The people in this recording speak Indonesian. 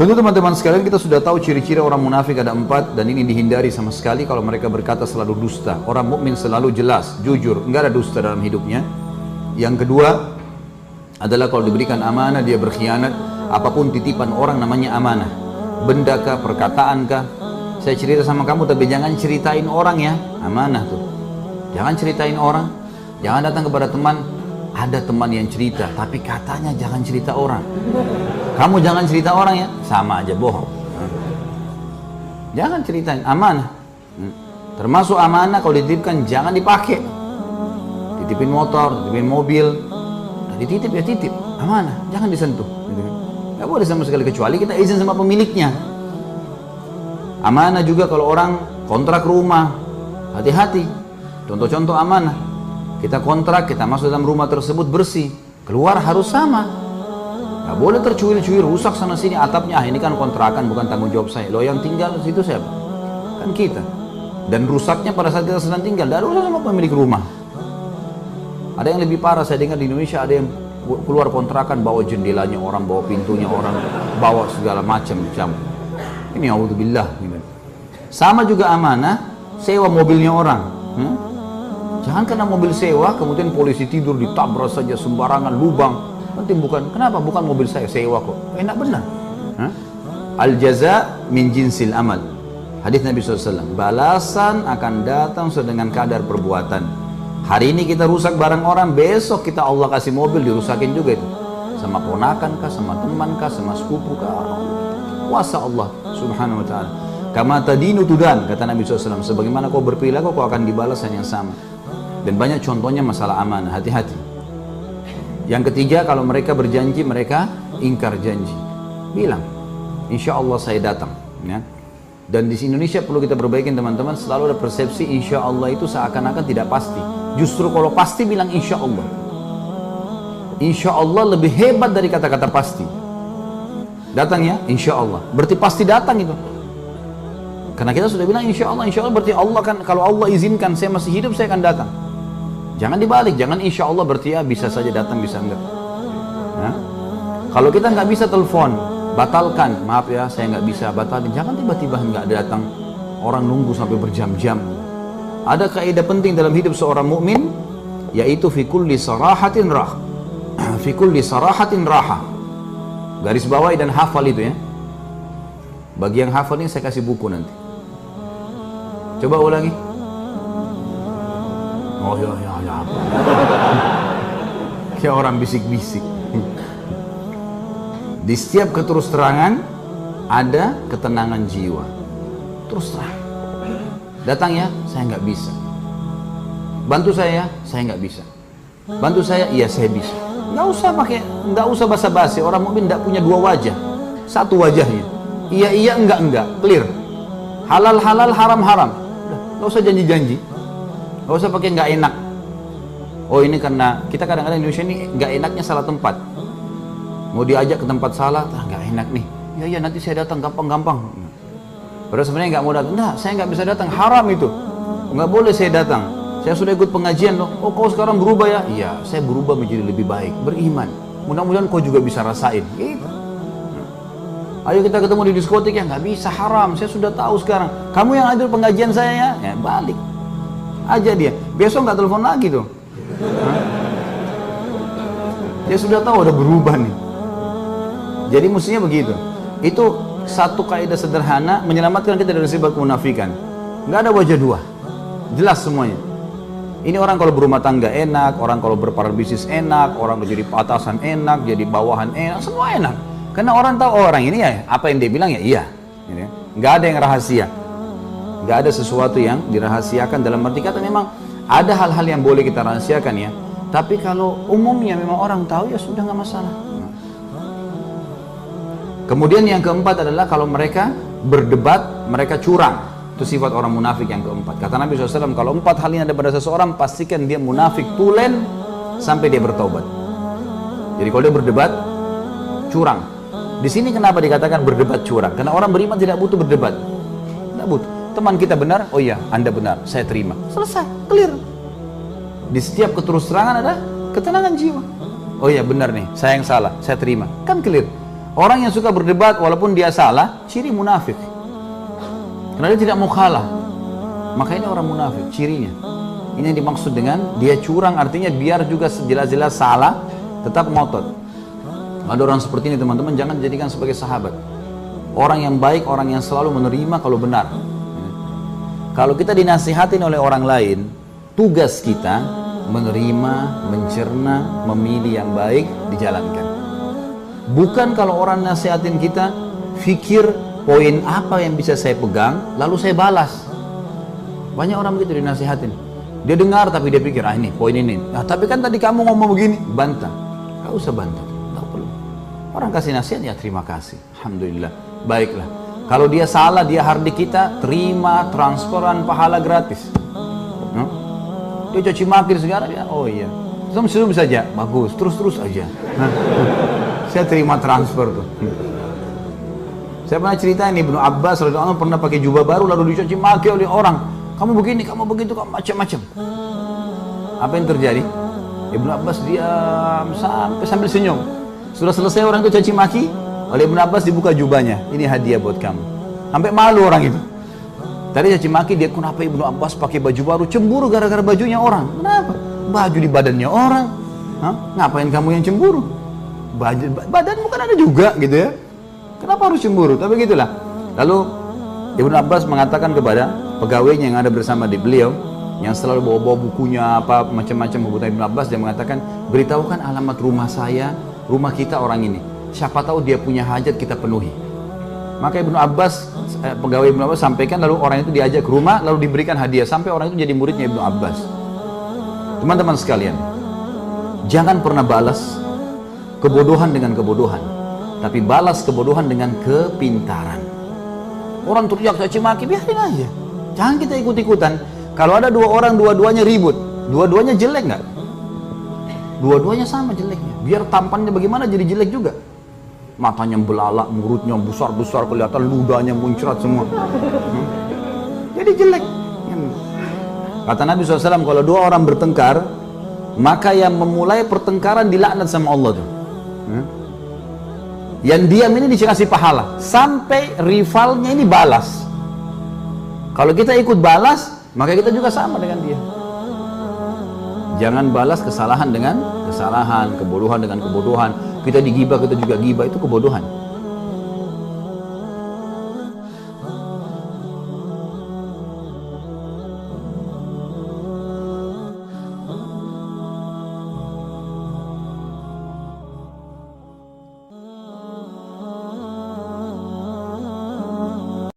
Tentu teman-teman sekalian kita sudah tahu ciri-ciri orang munafik ada 4 dan ini dihindari sama sekali. Kalau mereka berkata selalu dusta. Orang mukmin selalu jelas, jujur, enggak ada dusta dalam hidupnya. Yang kedua adalah kalau diberikan amanah dia berkhianat. Apapun titipan orang namanya amanah. Benda kah, perkataan kah. Saya cerita sama kamu tapi jangan ceritain orang ya. Amanah tuh. Jangan ceritain orang. Jangan datang kepada teman. Ada teman yang cerita tapi katanya jangan cerita orang. Kamu jangan cerita orang ya, sama aja bohong. Jangan ceritain, amanah. Termasuk amanah kalau dititipkan jangan dipakai. Titipin motor, titipin mobil, dititip ya titip, amanah, jangan disentuh. Gak boleh sama sekali kecuali kita izin sama pemiliknya. Amanah juga kalau orang kontrak rumah, hati-hati. Contoh-contoh amanah. Kita kontrak, kita masuk dalam rumah tersebut bersih, keluar harus sama. Gak boleh tercuil-cuil, rusak sana sini atapnya. Ini kan kontrakan, bukan tanggung jawab saya. Loh yang tinggal di situ siapa? Kan kita. Dan rusaknya pada saat kita sedang tinggal, tidak ada urusan sama pemilik rumah. Ada yang lebih parah, saya dengar di Indonesia ada yang keluar kontrakan, bawa jendelanya orang, bawa pintunya orang, bawa segala macam. Ini auzubillah. Sama juga amanah, sewa mobilnya orang. Jangan kena mobil sewa, kemudian polisi tidur ditabrak saja sembarangan, lubang. Penting bukan, kenapa? Bukan mobil saya, sewa kok. Enak benar. Al-jaza min jinsil amal. Hadis Nabi SAW. Balasan akan datang sesuai dengan kadar perbuatan. Hari ini kita rusak barang orang, besok kita Allah kasih mobil dirusakin juga itu. Sama ponakan kah, sama teman kah, sama sepupu kah. Kuasa Allah subhanahu wa ta'ala. Kama tadinu tudan, kata Nabi SAW. Sebagaimana kau berperilaku, kau akan dibalas yang sama. Dan banyak contohnya masalah amanah, hati-hati. Yang ketiga, kalau mereka berjanji, mereka ingkar janji. Bilang, insya Allah saya datang. Ya. Dan di Indonesia perlu kita perbaikin teman-teman, selalu ada persepsi insya Allah itu seakan-akan tidak pasti. Justru kalau pasti bilang insya Allah. Insya Allah lebih hebat dari kata-kata pasti. Datang ya, insya Allah. Berarti pasti datang itu. Karena kita sudah bilang insya Allah berarti Allah kan, kalau Allah izinkan saya masih hidup, saya akan datang. Jangan dibalik, jangan insya Allah berarti ya bisa saja datang, bisa enggak. Nah, kalau kita nggak bisa telepon, batalkan, maaf ya saya nggak bisa, batalkan. Jangan tiba-tiba nggak datang, orang nunggu sampai berjam-jam. Ada kaidah penting dalam hidup seorang mukmin, yaitu fi kulli sarahatin rah. Fi kulli sarahatin raha. Garis bawahi dan hafal itu ya. Bagi yang hafal ini saya kasih buku nanti. Coba ulangi. Oh ya. Kayak orang bisik-bisik. Di setiap keterus terangan ada ketenangan jiwa. Terus terang. Datang ya, saya nggak bisa. Bantu saya nggak bisa. Bantu saya, iya saya bisa. Nggak usah basa-basi. Orang mukmin nggak punya dua wajah, satu wajahnya. Iya, enggak, clear. Halal, haram. Nggak usah janji-janji. Nggak usah pakai nggak enak. Oh ini karena kita kadang-kadang di Indonesia ini nggak enaknya salah tempat. Mau diajak ke tempat salah, nggak enak nih. Ya nanti saya datang gampang. Padahal sebenarnya nggak mau datang. Nah, saya nggak bisa datang, haram itu. Nggak boleh saya datang. Saya sudah ikut pengajian loh. Oh kau sekarang berubah ya? Iya, saya berubah menjadi lebih baik, beriman. Mudah-mudahan kau juga bisa rasain. Gitu. Ayo kita ketemu di diskotik ya, nggak bisa, haram. Saya sudah tahu sekarang. Kamu yang hadir pengajian saya ya, balik aja dia. Besok nggak telepon lagi tuh. Dia sudah tahu udah berubah nih. Jadi mestinya begitu. Itu satu kaidah sederhana menyelamatkan kita dari sifat kemunafikan. Nggak ada wajah dua, jelas semuanya. Ini orang kalau berumah tangga enak, orang kalau berparar bisnis enak, orang jadi atasan enak, jadi bawahan enak, semua enak. Karena orang tahu orang ini ya apa yang dia bilang ya iya. Nggak ada yang rahasia. Nggak ada sesuatu yang dirahasiakan, dalam arti kata memang ada hal-hal yang boleh kita rahasiakan ya. Tapi kalau umumnya memang orang tahu ya sudah nggak masalah. Kemudian yang keempat adalah kalau mereka berdebat, mereka curang. Itu sifat orang munafik yang keempat. Kata Nabi SAW, kalau 4 hal ini ada pada seseorang, pastikan dia munafik tulen sampai dia bertobat. Jadi kalau dia berdebat, curang. Di sini kenapa dikatakan berdebat curang? Karena orang beriman tidak butuh berdebat. Tidak butuh. Teman kita benar, oh iya, Anda benar, saya terima. Selesai, clear. Di setiap keterus terangan ada ketenangan jiwa. Oh iya, benar nih, saya yang salah, saya terima. Kan clear. Orang yang suka berdebat walaupun dia salah, ciri munafik. Karena dia tidak mau kalah. Maka ini orang munafik, cirinya. Ini yang dimaksud dengan dia curang, artinya biar juga jelas-jelas salah, tetap ngotot. Ada orang seperti ini teman-teman, jangan dijadikan sebagai sahabat. Orang yang baik, orang yang selalu menerima kalau benar. Kalau kita dinasihatin oleh orang lain, tugas kita menerima, mencerna, memilih yang baik, dijalankan. Bukan kalau orang nasihatin kita, fikir poin apa yang bisa saya pegang, lalu saya balas. Banyak orang begitu dinasihatin. Dia dengar tapi dia pikir, ini poin ini. Nah, tapi kan tadi kamu ngomong begini, bantah. Gak usah bantah, gak perlu. Orang kasih nasihat, ya terima kasih. Alhamdulillah, baiklah. Kalau dia salah, dia hardik kita, terima transferan pahala gratis. Dia caci maki segala, ya, oh iya. Senyum saja, bagus, terus aja. Saya terima transfer tuh. Saya pernah cerita ini, Ibnu Abbas radhiyallahu anhu pernah pakai jubah baru lalu dicaci maki oleh orang. Kamu begini, kamu begitu, kamu macam-macam. Apa yang terjadi? Ibnu Abbas diam sambil senyum. Sudah selesai orang itu caci maki, oleh Ibnu Abbas dibuka jubahnya. Ini hadiah buat kamu. Sampai malu orang itu. Tadi caci maki dia, kenapa Ibnu Abbas pakai baju baru? Cemburu gara-gara bajunya orang. Kenapa? Baju di badannya orang. Hah? Ngapain kamu yang cemburu? Badanmu kan ada juga gitu ya. Kenapa harus cemburu? Tapi gitulah. Lalu Ibnu Abbas mengatakan kepada pegawainya yang ada bersama di beliau, yang selalu bawa-bawa bukunya apa macam-macam kebutuhan Ibnu Abbas, dia mengatakan, beritahukan alamat rumah saya, rumah kita orang ini. Siapa tahu dia punya hajat, kita penuhi. Maka Ibnu Abbas, pegawai Ibnu Abbas sampaikan, lalu orang itu diajak ke rumah, lalu diberikan hadiah sampai orang itu jadi muridnya Ibnu Abbas. Teman-teman sekalian, jangan pernah balas kebodohan dengan kebodohan, tapi balas kebodohan dengan kepintaran. Orang teriak caci maki, biarin aja. Jangan kita ikut-ikutan. Kalau ada dua orang, dua-duanya ribut, dua-duanya jelek nggak? Dua-duanya sama jeleknya. Biar tampannya bagaimana jadi jelek juga. Matanya belalak, mulutnya besar-besar kelihatan, ludahnya muncrat semua. Jadi jelek. Kata Nabi SAW, kalau dua orang bertengkar, maka yang memulai pertengkaran dilaknat sama Allah tuh. Yang diam ini dikasih pahala sampai rivalnya ini balas. Kalau kita ikut balas, maka kita juga sama dengan dia. Jangan balas kesalahan dengan kesalahan, kebodohan dengan kebodohan. Kita digibah, kita juga gibah, itu kebodohan.